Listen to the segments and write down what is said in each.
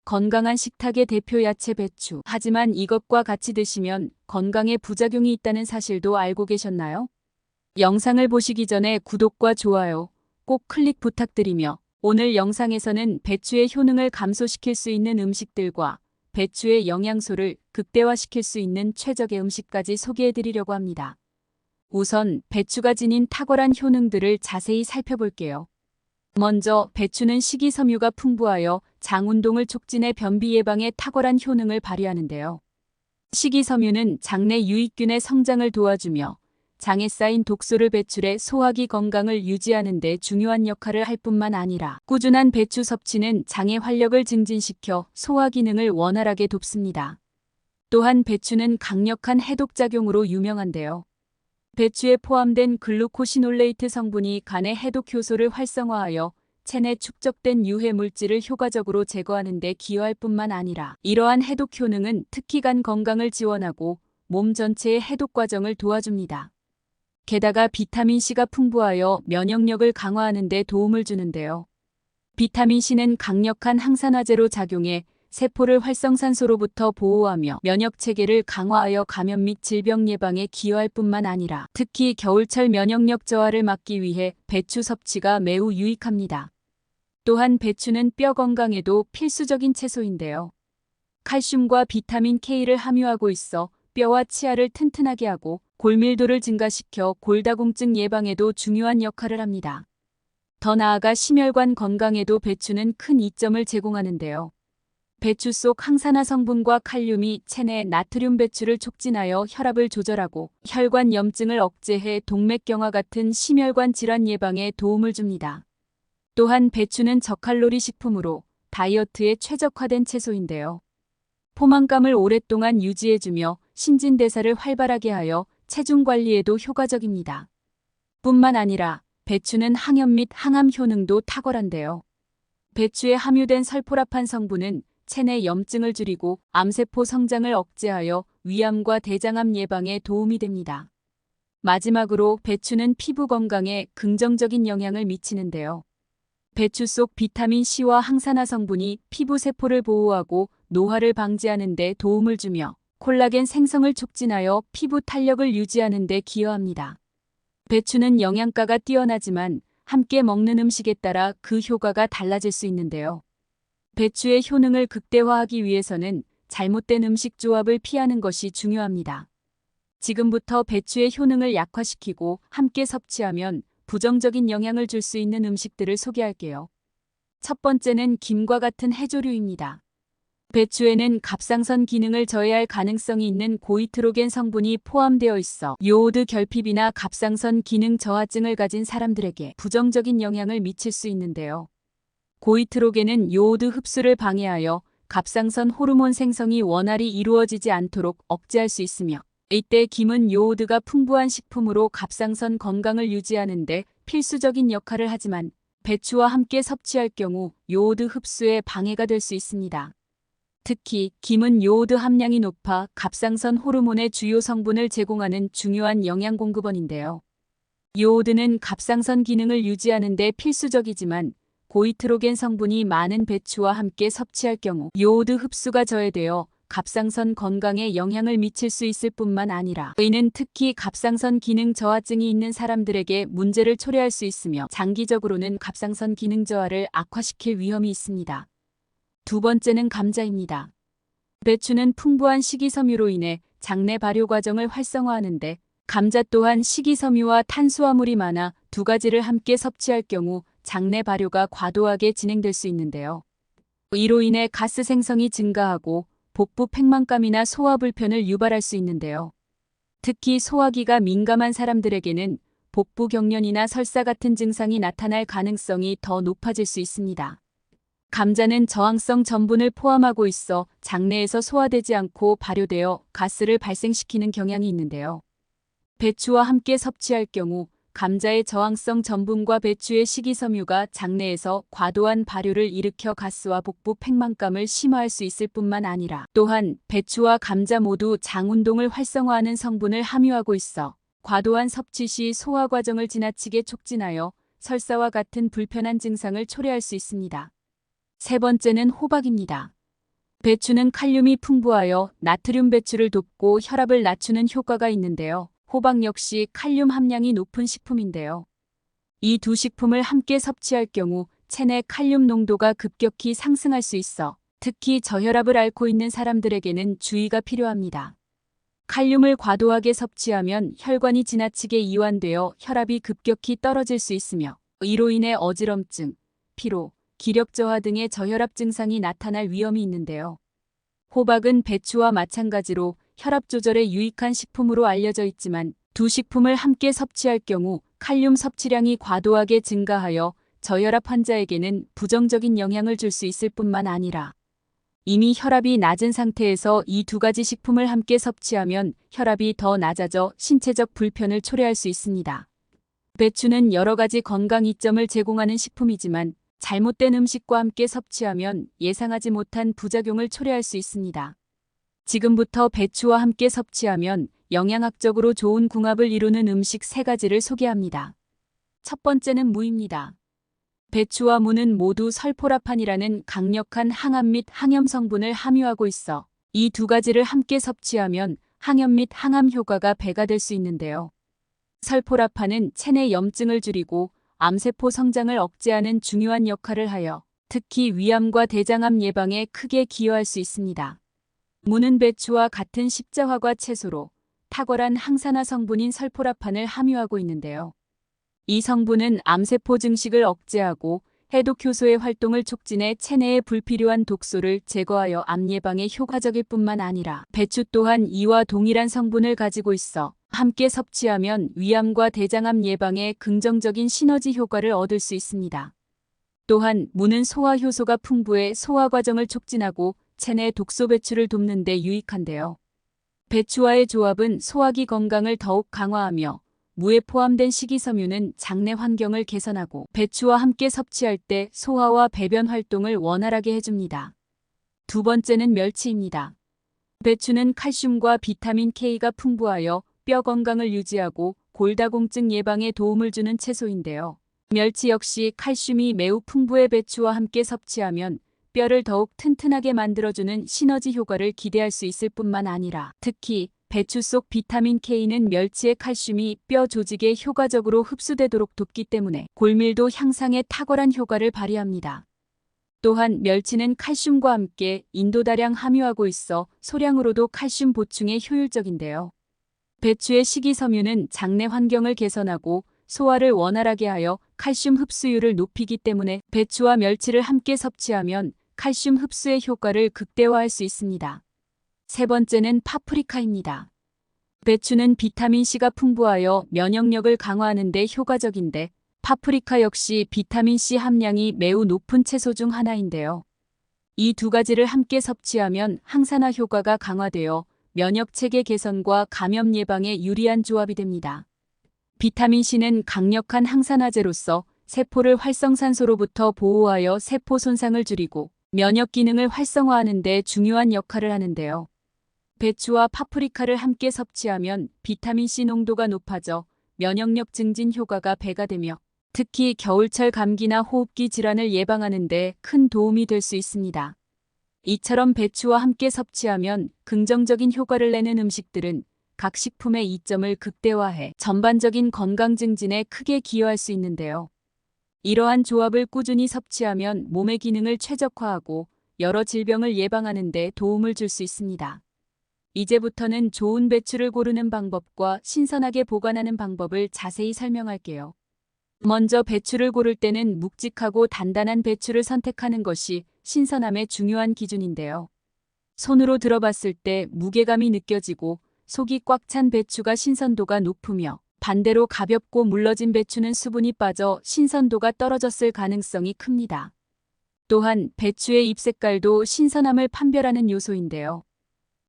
건강한 식탁의 대표 야채 배추. 하지만 이것과 같이 드시면 건강에 부작용이 있다는 사실도 알고 계셨나요? 영상을 보시기 전에 구독과 좋아요 꼭 클릭 부탁드리며 오늘 영상에서는 배추의 효능을 감소시킬 수 있는 음식들과 배추의 영양소를 극대화시킬 수 있는 최적의 음식까지 소개해드리려고 합니다. 우선 배추가 지닌 탁월한 효능들을 자세히 살펴볼게요. 먼저 배추는 식이섬유가 풍부하여 장 운동을 촉진해 변비 예방에 탁월한 효능을 발휘하는데요. 식이섬유는 장내 유익균의 성장을 도와주며 장에 쌓인 독소를 배출해 소화기 건강을 유지하는 데 중요한 역할을 할 뿐만 아니라 꾸준한 배추 섭취는 장의 활력을 증진시켜 소화 기능을 원활하게 돕습니다. 또한 배추는 강력한 해독작용으로 유명한데요. 배추에 포함된 글루코시놀레이트 성분이 간의 해독 효소를 활성화하여 체내 축적된 유해 물질을 효과적으로 제거하는 데 기여할 뿐만 아니라 이러한 해독 효능은 특히 간 건강을 지원하고 몸 전체의 해독 과정을 도와줍니다. 게다가 비타민C가 풍부하여 면역력을 강화하는 데 도움을 주는데요. 비타민C는 강력한 항산화제로 작용해 세포를 활성산소로부터 보호하며 면역체계를 강화하여 감염 및 질병 예방에 기여할 뿐만 아니라 특히 겨울철 면역력 저하를 막기 위해 배추 섭취가 매우 유익합니다. 또한 배추는 뼈 건강에도 필수적인 채소인데요. 칼슘과 비타민 K를 함유하고 있어 뼈와 치아를 튼튼하게 하고 골밀도를 증가시켜 골다공증 예방에도 중요한 역할을 합니다. 더 나아가 심혈관 건강에도 배추는 큰 이점을 제공하는데요. 배추 속 항산화 성분과 칼륨이 체내 나트륨 배출을 촉진하여 혈압을 조절하고 혈관 염증을 억제해 동맥경화 같은 심혈관 질환 예방에 도움을 줍니다. 또한 배추는 저칼로리 식품으로 다이어트에 최적화된 채소인데요. 포만감을 오랫동안 유지해주며 신진대사를 활발하게 하여 체중 관리에도 효과적입니다. 뿐만 아니라 배추는 항염 및 항암 효능도 탁월한데요. 배추에 함유된 설포라판 성분은 체내 염증을 줄이고 암세포 성장을 억제하여 위암과 대장암 예방에 도움이 됩니다. 마지막으로 배추는 피부 건강에 긍정적인 영향을 미치는데요. 배추 속 비타민C와 항산화 성분이 피부 세포를 보호하고 노화를 방지하는 데 도움을 주며 콜라겐 생성을 촉진하여 피부 탄력을 유지하는 데 기여합니다. 배추는 영양가가 뛰어나지만 함께 먹는 음식에 따라 그 효과가 달라질 수 있는데요. 배추의 효능을 극대화하기 위해서는 잘못된 음식 조합을 피하는 것이 중요합니다. 지금부터 배추의 효능을 약화시키고 함께 섭취하면 부정적인 영향을 줄 수 있는 음식들을 소개할게요. 첫 번째는 김과 같은 해조류입니다. 배추에는 갑상선 기능을 저해할 가능성이 있는 고이트로겐 성분이 포함되어 있어 요오드 결핍이나 갑상선 기능 저하증을 가진 사람들에게 부정적인 영향을 미칠 수 있는데요. 고이트로겐은 요오드 흡수를 방해하여 갑상선 호르몬 생성이 원활히 이루어지지 않도록 억제할 수 있으며 이때 김은 요오드가 풍부한 식품으로 갑상선 건강을 유지하는 데 필수적인 역할을 하지만 배추와 함께 섭취할 경우 요오드 흡수에 방해가 될 수 있습니다. 특히 김은 요오드 함량이 높아 갑상선 호르몬의 주요 성분을 제공하는 중요한 영양 공급원인데요. 요오드는 갑상선 기능을 유지하는 데 필수적이지만 고이트로겐 성분이 많은 배추와 함께 섭취할 경우 요오드 흡수가 저해되어 갑상선 건강에 영향을 미칠 수 있을 뿐만 아니라 이는 특히 갑상선 기능 저하증이 있는 사람들에게 문제를 초래할 수 있으며 장기적으로는 갑상선 기능 저하를 악화시킬 위험이 있습니다. 두 번째는 감자입니다. 배추는 풍부한 식이섬유로 인해 장내 발효 과정을 활성화하는데 감자 또한 식이섬유와 탄수화물이 많아 두 가지를 함께 섭취할 경우 장내 발효가 과도하게 진행될 수 있는데요. 이로 인해 가스 생성이 증가하고 복부 팽만감이나 소화 불편을 유발할 수 있는데요. 특히 소화기가 민감한 사람들에게는 복부 경련이나 설사 같은 증상이 나타날 가능성이 더 높아질 수 있습니다. 감자는 저항성 전분을 포함하고 있어 장내에서 소화되지 않고 발효되어 가스를 발생시키는 경향이 있는데요. 배추와 함께 섭취할 경우 감자의 저항성 전분과 배추의 식이섬유가 장내에서 과도한 발효를 일으켜 가스와 복부 팽만감을 심화할 수 있을 뿐만 아니라 또한 배추와 감자 모두 장 운동을 활성화하는 성분을 함유하고 있어 과도한 섭취 시 소화 과정을 지나치게 촉진하여 설사와 같은 불편한 증상을 초래할 수 있습니다. 세 번째는 호박입니다. 배추는 칼륨이 풍부하여 나트륨 배출을 돕고 혈압을 낮추는 효과가 있는데요. 호박 역시 칼륨 함량이 높은 식품인데요. 이 두 식품을 함께 섭취할 경우 체내 칼륨 농도가 급격히 상승할 수 있어 특히 저혈압을 앓고 있는 사람들에게는 주의가 필요합니다. 칼륨을 과도하게 섭취하면 혈관이 지나치게 이완되어 혈압이 급격히 떨어질 수 있으며 이로 인해 어지럼증, 피로, 기력 저하 등의 저혈압 증상이 나타날 위험이 있는데요. 호박은 배추와 마찬가지로 혈압 조절에 유익한 식품으로 알려져 있지만 두 식품을 함께 섭취할 경우 칼륨 섭취량이 과도하게 증가하여 저혈압 환자에게는 부정적인 영향을 줄 수 있을 뿐만 아니라 이미 혈압이 낮은 상태에서 이 두 가지 식품을 함께 섭취하면 혈압이 더 낮아져 신체적 불편을 초래할 수 있습니다. 배추는 여러 가지 건강 이점을 제공하는 식품이지만 잘못된 음식과 함께 섭취하면 예상하지 못한 부작용을 초래할 수 있습니다. 지금부터 배추와 함께 섭취하면 영양학적으로 좋은 궁합을 이루는 음식 3가지를 소개합니다. 첫 번째는 무입니다. 배추와 무는 모두 설포라판이라는 강력한 항암 및 항염 성분을 함유하고 있어 이 두 가지를 함께 섭취하면 항염 및 항암 효과가 배가 될 수 있는데요. 설포라판은 체내 염증을 줄이고 암세포 성장을 억제하는 중요한 역할을 하여 특히 위암과 대장암 예방에 크게 기여할 수 있습니다. 무는 배추와 같은 십자화과 채소로 탁월한 항산화 성분인 설포라판을 함유하고 있는데요. 이 성분은 암세포 증식을 억제하고 해독 효소의 활동을 촉진해 체내의 불필요한 독소를 제거하여 암 예방에 효과적일 뿐만 아니라 배추 또한 이와 동일한 성분을 가지고 있어 함께 섭취하면 위암과 대장암 예방에 긍정적인 시너지 효과를 얻을 수 있습니다. 또한 무는 소화 효소가 풍부해 소화 과정을 촉진하고 체내 독소 배출을 돕는 데 유익한데요. 배추와의 조합은 소화기 건강을 더욱 강화하며 무에 포함된 식이섬유는 장내 환경을 개선하고 배추와 함께 섭취할 때 소화와 배변 활동을 원활하게 해줍니다. 두 번째는 멸치입니다. 배추는 칼슘과 비타민 K가 풍부하여 뼈 건강을 유지하고 골다공증 예방에 도움을 주는 채소인데요. 멸치 역시 칼슘이 매우 풍부해 배추와 함께 섭취하면 뼈를 더욱 튼튼하게 만들어주는 시너지 효과를 기대할 수 있을 뿐만 아니라 특히 배추 속 비타민 K는 멸치의 칼슘이 뼈 조직에 효과적으로 흡수되도록 돕기 때문에 골밀도 향상에 탁월한 효과를 발휘합니다. 또한 멸치는 칼슘과 함께 인도다량 함유하고 있어 소량으로도 칼슘 보충에 효율적인데요. 배추의 식이섬유는 장내 환경을 개선하고 소화를 원활하게 하여 칼슘 흡수율을 높이기 때문에 배추와 멸치를 함께 섭취하면 칼슘 흡수의 효과를 극대화할 수 있습니다. 세 번째는 파프리카입니다. 배추는 비타민C가 풍부하여 면역력을 강화하는 데 효과적인데 파프리카 역시 비타민C 함량이 매우 높은 채소 중 하나인데요. 이 두 가지를 함께 섭취하면 항산화 효과가 강화되어 면역체계 개선과 감염 예방에 유리한 조합이 됩니다. 비타민C는 강력한 항산화제로서 세포를 활성산소로부터 보호하여 세포 손상을 줄이고 면역 기능을 활성화하는 데 중요한 역할을 하는데요. 배추와 파프리카를 함께 섭취하면 비타민C 농도가 높아져 면역력 증진 효과가 배가 되며 특히 겨울철 감기나 호흡기 질환을 예방하는 데 큰 도움이 될 수 있습니다. 이처럼 배추와 함께 섭취하면 긍정적인 효과를 내는 음식들은 각 식품의 이점을 극대화해 전반적인 건강 증진에 크게 기여할 수 있는데요. 이러한 조합을 꾸준히 섭취하면 몸의 기능을 최적화하고 여러 질병을 예방하는 데 도움을 줄 수 있습니다. 이제부터는 좋은 배추를 고르는 방법과 신선하게 보관하는 방법을 자세히 설명할게요. 먼저 배추를 고를 때는 묵직하고 단단한 배추를 선택하는 것이 신선함의 중요한 기준인데요. 손으로 들어봤을 때 무게감이 느껴지고 속이 꽉 찬 배추가 신선도가 높으며 반대로 가볍고 물러진 배추는 수분이 빠져 신선도가 떨어졌을 가능성이 큽니다. 또한 배추의 잎 색깔도 신선함을 판별하는 요소인데요.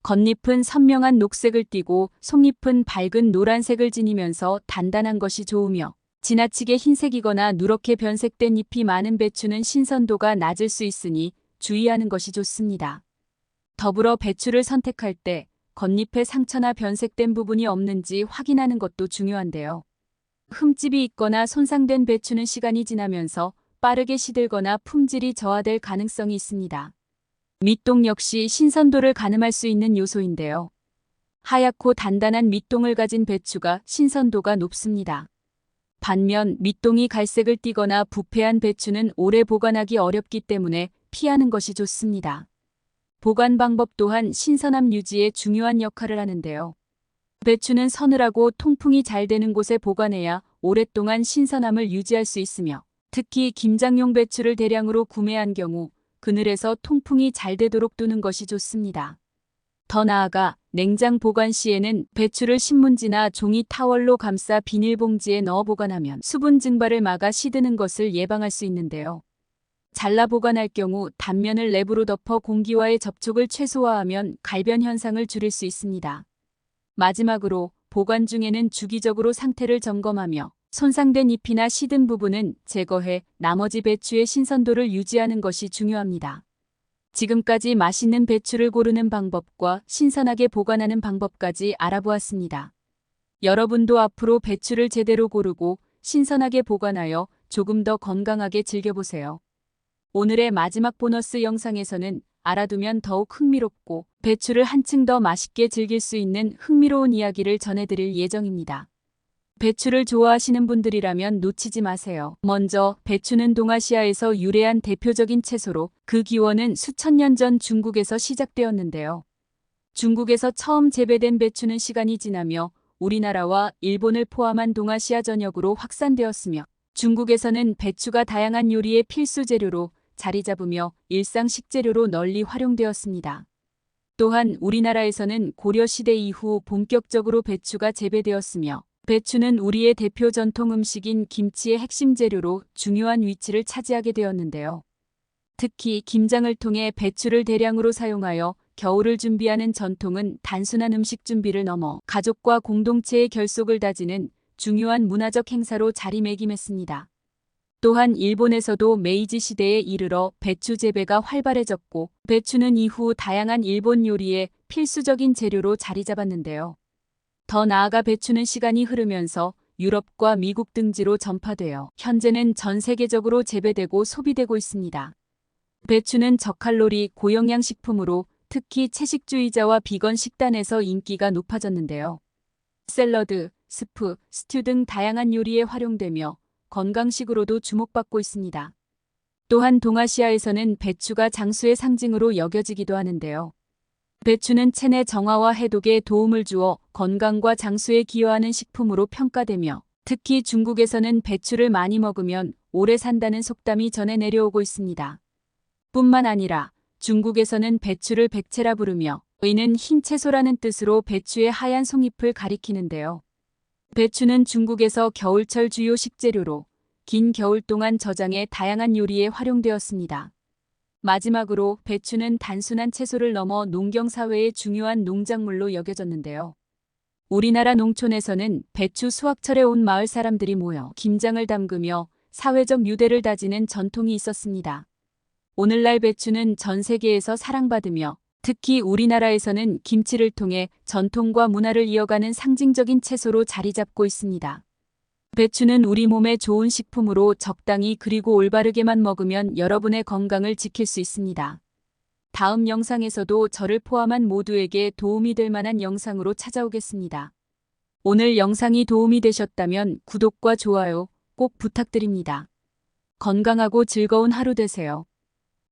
겉잎은 선명한 녹색을 띠고 속잎은 밝은 노란색을 지니면서 단단한 것이 좋으며 지나치게 흰색이거나 누렇게 변색된 잎이 많은 배추는 신선도가 낮을 수 있으니 주의하는 것이 좋습니다. 더불어 배추를 선택할 때 겉잎에 상처나 변색된 부분이 없는지 확인하는 것도 중요한데요. 흠집이 있거나 손상된 배추는 시간이 지나면서 빠르게 시들거나 품질이 저하될 가능성이 있습니다. 밑동 역시 신선도를 가늠할 수 있는 요소인데요. 하얗고 단단한 밑동을 가진 배추가 신선도가 높습니다. 반면 밑동이 갈색을 띠거나 부패한 배추는 오래 보관하기 어렵기 때문에 피하는 것이 좋습니다. 보관 방법 또한 신선함 유지에 중요한 역할을 하는데요. 배추는 서늘하고 통풍이 잘 되는 곳에 보관해야 오랫동안 신선함을 유지할 수 있으며, 특히 김장용 배추를 대량으로 구매한 경우 그늘에서 통풍이 잘 되도록 두는 것이 좋습니다. 더 나아가 냉장 보관 시에는 배추를 신문지나 종이 타월로 감싸 비닐봉지에 넣어 보관하면 수분 증발을 막아 시드는 것을 예방할 수 있는데요. 잘라 보관할 경우 단면을 랩으로 덮어 공기와의 접촉을 최소화하면 갈변 현상을 줄일 수 있습니다. 마지막으로 보관 중에는 주기적으로 상태를 점검하며 손상된 잎이나 시든 부분은 제거해 나머지 배추의 신선도를 유지하는 것이 중요합니다. 지금까지 맛있는 배추를 고르는 방법과 신선하게 보관하는 방법까지 알아보았습니다. 여러분도 앞으로 배추를 제대로 고르고 신선하게 보관하여 조금 더 건강하게 즐겨보세요. 오늘의 마지막 보너스 영상에서는 알아두면 더욱 흥미롭고 배추를 한층 더 맛있게 즐길 수 있는 흥미로운 이야기를 전해드릴 예정입니다. 배추를 좋아하시는 분들이라면 놓치지 마세요. 먼저 배추는 동아시아에서 유래한 대표적인 채소로 그 기원은 수천 년 전 중국에서 시작되었는데요. 중국에서 처음 재배된 배추는 시간이 지나며 우리나라와 일본을 포함한 동아시아 전역으로 확산되었으며, 중국에서는 배추가 다양한 요리의 필수 재료로 자리 잡으며 일상 식재료로 널리 활용되었습니다. 또한 우리나라에서는 고려시대 이후 본격적으로 배추가 재배되었으며, 배추는 우리의 대표 전통 음식인 김치의 핵심 재료로 중요한 위치를 차지하게 되었는데요. 특히 김장을 통해 배추를 대량으로 사용하여 겨울을 준비하는 전통은 단순한 음식 준비를 넘어 가족과 공동체의 결속을 다지는 중요한 문화적 행사로 자리매김했습니다. 또한 일본에서도 메이지 시대에 이르러 배추 재배가 활발해졌고, 배추는 이후 다양한 일본 요리의 필수적인 재료로 자리 잡았는데요. 더 나아가 배추는 시간이 흐르면서 유럽과 미국 등지로 전파되어 현재는 전 세계적으로 재배되고 소비되고 있습니다. 배추는 저칼로리 고영양 식품으로 특히 채식주의자와 비건 식단에서 인기가 높아졌는데요. 샐러드, 스프, 스튜 등 다양한 요리에 활용되며 건강식으로도 주목받고 있습니다. 또한 동아시아에서는 배추가 장수의 상징으로 여겨지기도 하는데요. 배추는 체내 정화와 해독에 도움을 주어 건강과 장수에 기여하는 식품으로 평가되며, 특히 중국에서는 배추를 많이 먹으면 오래 산다는 속담이 전해 내려오고 있습니다. 뿐만 아니라 중국에서는 배추를 백채라 부르며, 이는 흰 채소라는 뜻으로 배추의 하얀 송잎을 가리키는데요. 배추는 중국에서 겨울철 주요 식재료로 긴 겨울 동안 저장해 다양한 요리에 활용되었습니다. 마지막으로 배추는 단순한 채소를 넘어 농경사회의 중요한 농작물로 여겨졌는데요. 우리나라 농촌에서는 배추 수확철에 온 마을 사람들이 모여 김장을 담그며 사회적 유대를 다지는 전통이 있었습니다. 오늘날 배추는 전 세계에서 사랑받으며, 특히 우리나라에서는 김치를 통해 전통과 문화를 이어가는 상징적인 채소로 자리 잡고 있습니다. 배추는 우리 몸에 좋은 식품으로 적당히 그리고 올바르게만 먹으면 여러분의 건강을 지킬 수 있습니다. 다음 영상에서도 저를 포함한 모두에게 도움이 될 만한 영상으로 찾아오겠습니다. 오늘 영상이 도움이 되셨다면 구독과 좋아요 꼭 부탁드립니다. 건강하고 즐거운 하루 되세요.